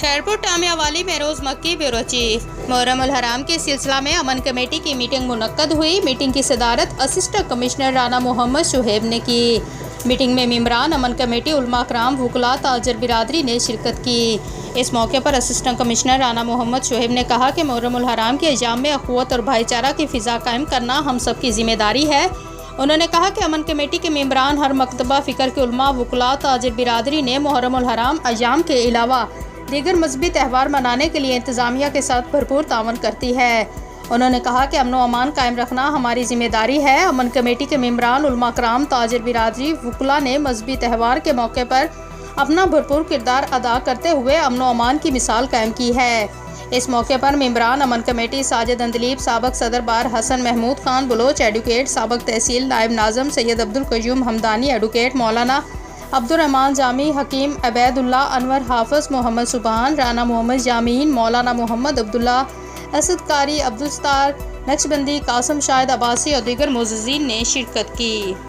شہرپور ٹامیہ والی میں روز مکی بیورو چیف محرم الحرام کے سلسلہ میں امن کمیٹی کی میٹنگ منعقد ہوئی۔ میٹنگ کی صدارت اسسٹنٹ کمشنر رانا محمد شعیب نے کی۔ میٹنگ میں ممبران امن کمیٹی، علماء کرام، وکلاء، تاجر برادری نے شرکت کی۔ اس موقع پر اسسٹنٹ کمشنر رانا محمد شعیب نے کہا کہ محرم الحرام کے ایام میں اخوت اور بھائی چارہ کی فضا قائم کرنا ہم سب کی ذمہ داری ہے۔ انہوں نے کہا کہ امن کمیٹی کے ممبران ہر مکتبہ فکر کے علماء، وکلاء، تاجر برادری نے محرم الحرام ایام کے علاوہ دیگر مذہبی تہوار منانے کے لیے انتظامیہ کے ساتھ بھرپور تعاون کرتی ہے۔ انہوں نے کہا کہ امن و امان قائم رکھنا ہماری ذمہ داری ہے۔ امن کمیٹی کے ممبران، علماء کرام، تاجر برادری، وکلاء نے مذہبی تہوار کے موقع پر اپنا بھرپور کردار ادا کرتے ہوئے امن و امان کی مثال قائم کی ہے۔ اس موقع پر ممبران امن کمیٹی ساجد اندلیب، سابق صدر بار حسن محمود خان بلوچ ایڈوکیٹ، سابق تحصیل نائب ناظم سید عبدالقیوم حمدانی ایڈوکیٹ، مولانا عبدالرحمان جامی، حکیم عبید اللہ، انور حافظ، محمد سبحان، رانا محمد جامعین، مولانا محمد عبداللہ، اسد قاری، عبدالستار نقشبندی، قاسم شاہد عباسی اور دیگر معززین نے شرکت کی۔